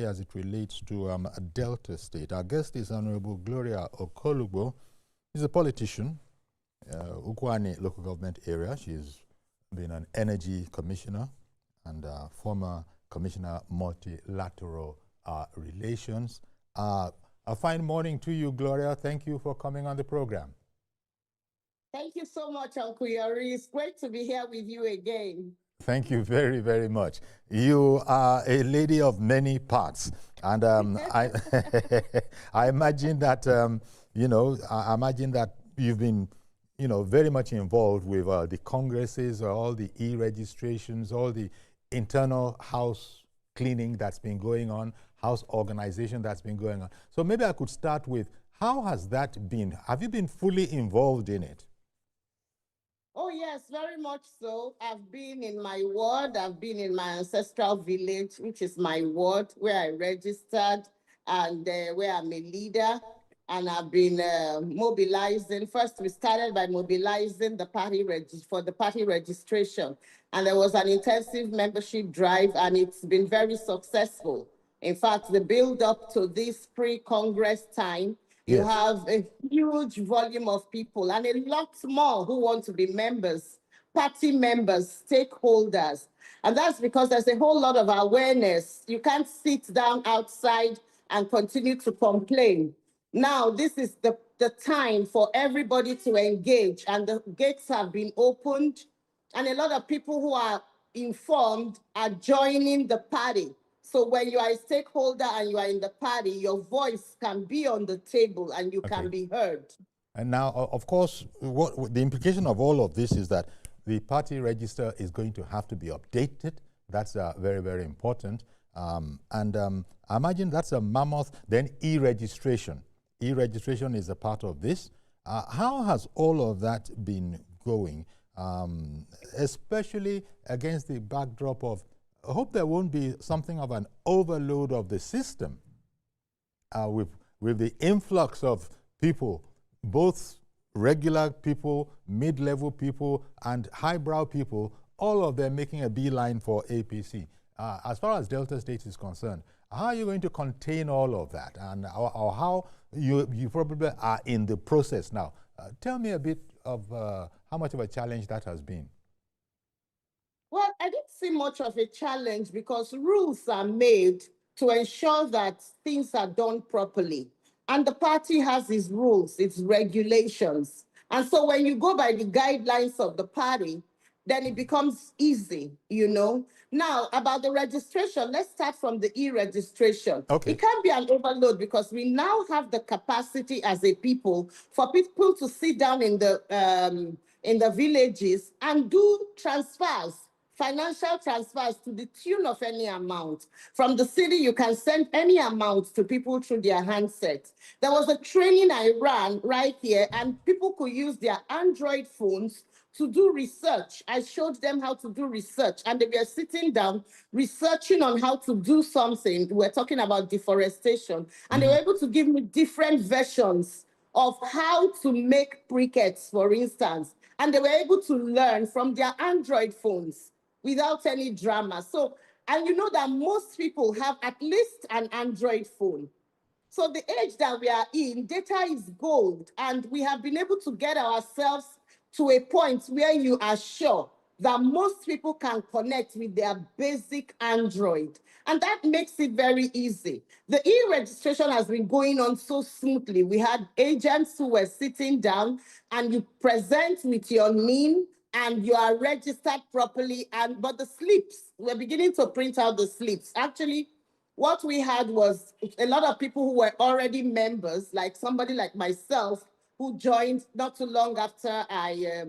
as it relates to Delta State. Our guest is Honorable Gloria Okolugbo. She's a politician, Ukwane local government area. She's been an energy commissioner and former commissioner multilateral relations. A fine morning to you, Gloria. Thank you for coming on the program. Thank you so much, Uncle Yori. It's great to be here with you again. Thank you very, very much. You are a lady of many parts. And I imagine that, I imagine that you've been, very much involved with the congresses, all the e-registrations, all the internal house cleaning that's been going on, house organization that's been going on. So maybe I could start with, how has that been? Have you been fully involved in it? Oh, yes, very much so. I've been in my ward. I've been in my ancestral village, which is my ward, where I registered and where I'm a leader. And I've been mobilizing. First, we started by mobilizing the party for the party registration. And there was an intensive membership drive, and it's been very successful. In fact, the build up to this pre-Congress time, you have a huge volume of people and a lot more who want to be members, party members, stakeholders. And that's because there's a whole lot of awareness. You can't sit down outside and continue to complain. Now, this is the time for everybody to engage, and the gates have been opened, and a lot of people who are informed are joining the party. So when you are a stakeholder and you are in the party, your voice can be on the table and you can be heard. And now, of course, the implication of all of this is that the party register is going to have to be updated. That's very, very important. I imagine that's a mammoth. Then e-registration. E-registration is a part of this. How has all of that been going, especially against the backdrop of, I hope there won't be something of an overload of the system with the influx of people, both regular people, mid-level people, and highbrow people, all of them making a beeline for APC. As far as Delta State is concerned, how are you going to contain all of that? And or how you probably are in the process now. Tell me a bit of how much of a challenge that has been. Well, I didn't see much of a challenge because rules are made to ensure that things are done properly. And the party has its rules, its regulations. And so when you go by the guidelines of the party, then it becomes easy, Now, about the registration, let's start from the e-registration. Okay. It can be an overload because we now have the capacity as a people for people to sit down in the villages and do transfers, financial transfers to the tune of any amount. From the city, you can send any amount to people through their handsets. There was a training I ran right here, and people could use their Android phones to do research. I showed them how to do research, and they were sitting down researching on how to do something. We're talking about deforestation, and they were able to give me different versions of how to make briquettes, for instance, and they were able to learn from their Android phones without any drama. So, and you know that most people have at least an Android phone. So the age that we are in, data is gold, and we have been able to get ourselves to a point where you are sure that most people can connect with their basic Android. And that makes it very easy. The e-registration has been going on so smoothly. We had agents who were sitting down, and you present with your NIN, and you are registered properly. But the slips, we're beginning to print out the slips. Actually, what we had was a lot of people who were already members, like somebody like myself, who joined not too long after I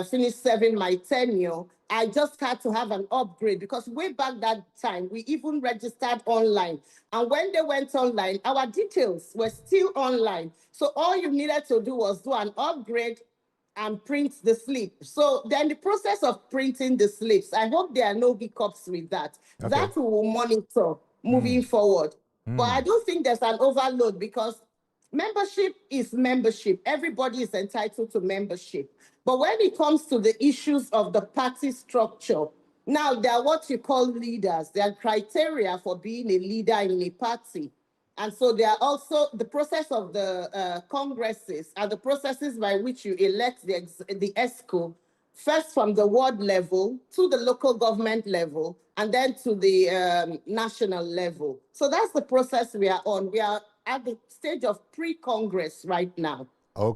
finished serving my tenure. I just had to have an upgrade because way back that time, we even registered online. And when they went online, our details were still online. So all you needed to do was do an upgrade and print the slip. So then the process of printing the slips, I hope there are no hiccups with that. Okay. That we will monitor moving forward. But I don't think there's an overload because membership is membership. Everybody is entitled to membership. But when it comes to the issues of the party structure, Now, they are what you call leaders. There are criteria for being a leader in a party. And so there are also the process of the congresses and the processes by which you elect the ESCO, first from the ward level to the local government level, and then to the national level. So that's the process we are on. We are at the stage of pre-Congress right now. Okay.